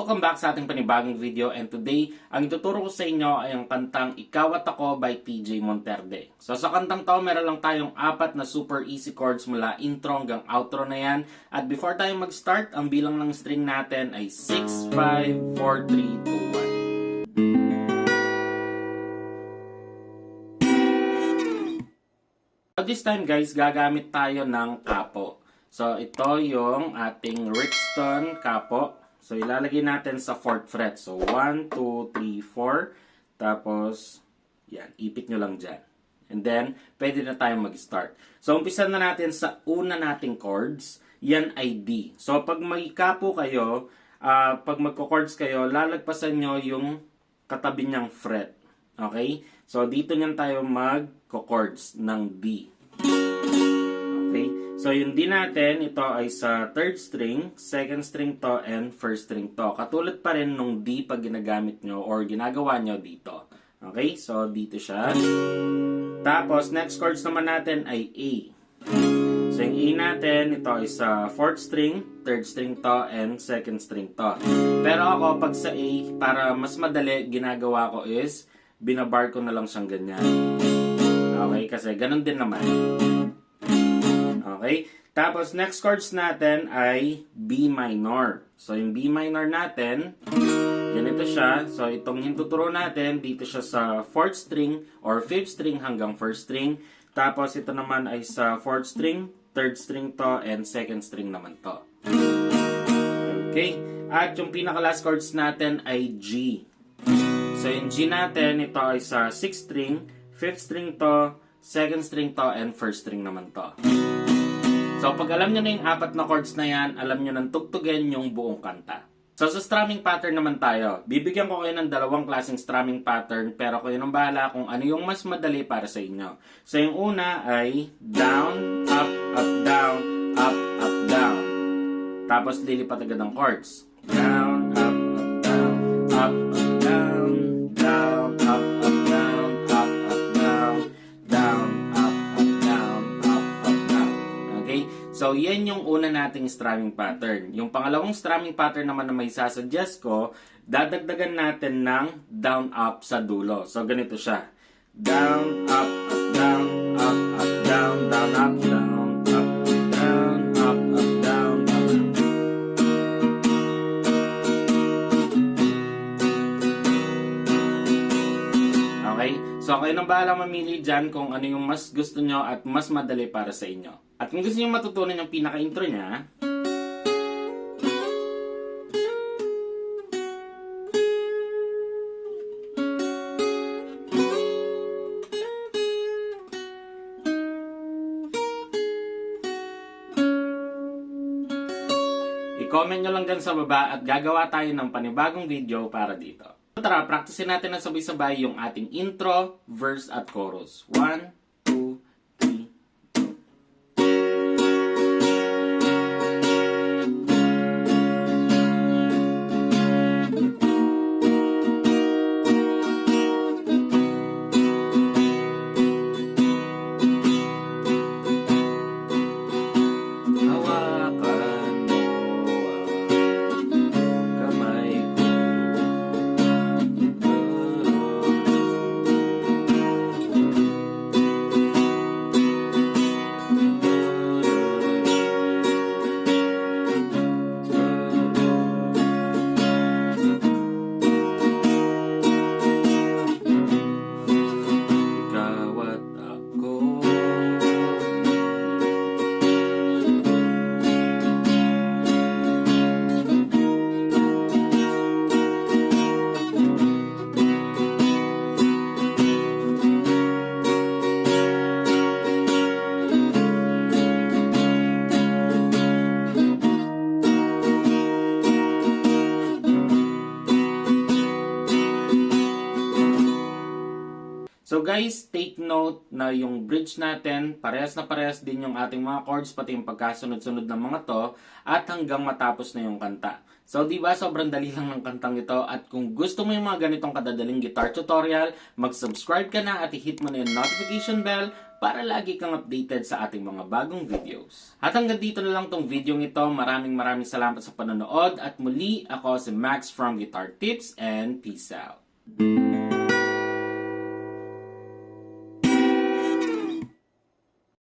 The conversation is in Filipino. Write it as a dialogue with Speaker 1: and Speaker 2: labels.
Speaker 1: welcome back sa ating panibagong video, and today, ang ituturo ko sa inyo ay ang kantang Ikaw at Ako by TJ Monterde. So sa kantang to, meron lang tayong 4 na super easy chords mula intro hanggang outro na yan. At before tayo mag-start, ang bilang ng string natin ay 6, 5, 4, 3, 2, 1. So this time guys, gagamit tayo ng kapo. So ito yung ating Rixton kapo. So, ilalagay natin sa 4th fret. So, 1, 2, 3, 4. Tapos, yan. Ipit nyo lang dyan. And then, pwede na tayong mag-start. So, umpisa na natin sa una nating chords. Yan ay D. So, pag may kapo kayo, pag magko-chords kayo, lalagpasan nyo yung katabi niyang fret. Okay? So, dito nyan tayo magko-chords ng D. Okay? So, yung D natin, ito ay sa 3rd string, 2nd string to, and 1st string to. Katulad pa rin nung D pag ginagamit nyo or ginagawa nyo dito. Okay? So, dito siya. Tapos, next chords naman natin ay A. So, yung A natin, ito ay sa 4th string, 3rd string to, and 2nd string to. Pero ako, pag sa A, para mas madali, ginagawa ko is, binabar ko na lang siyang ganyan. Okay? Kasi ganun din naman. Okay? Tapos, next chords natin ay B minor. So, yung B minor natin, ganito siya. So, itong hintuturo natin, dito siya sa 4th string or 5th string hanggang 1st string. Tapos, ito naman ay sa 4th string, 3rd string to, and 2nd string naman to. Okay? At yung pinaka-last chords natin ay G. So, yung G natin, ito ay sa 6th string, 5th string to, 2nd string to, and 1st string naman to. So, pag alam nyo na yung 4 na chords na yan, alam nyo nang tugtugin yung buong kanta. So, sa strumming pattern naman tayo. Bibigyan ko kayo ng 2 klaseng strumming pattern, pero kayo nang bahala kung ano yung mas madali para sa inyo. So, yung una ay down, up, up, down, up, up, down. Tapos, lilipat agad ang chords. Down, up, up, down, up, up, down, down, up, up, down, up, up, down, down, up, up, down, up, up, down. Okay? So, yan yung una nating strumming pattern. Yung pangalawang strumming pattern naman na may sasuggest ko, dadagdagan natin ng down, up sa dulo. So, ganito siya. Down, up, up, down, up, up, down, down, up, down, up, up, down, up, up, down, up. Okay? So, kayo nang bahala mamili dyan kung ano yung mas gusto nyo at mas madali para sa inyo. At kung gusto nyo matutunan yung pinaka-intro niya, i-comment nyo lang dyan sa baba at gagawa tayo ng panibagong video para dito. Tara, practicein natin na sabay-sabay yung ating intro, verse at chorus. 1, 2, 3. Hawakan mo ang kamay ko. Ikaw at ako. So guys, take note na yung bridge natin, parehas na parehas din yung ating mga chords, pati yung pagkasunod-sunod ng mga to, at hanggang matapos na yung kanta. So, di ba, sobrang dali lang ng kantang ito. At kung gusto mo yung mga ganitong kadadaling guitar tutorial, mag-subscribe ka na at i-hit mo na yung notification bell para lagi kang updated sa ating mga bagong videos. At hanggang dito na lang tong video ito. Maraming salamat sa panonood. At muli, ako si Max from Guitar Tips and peace out.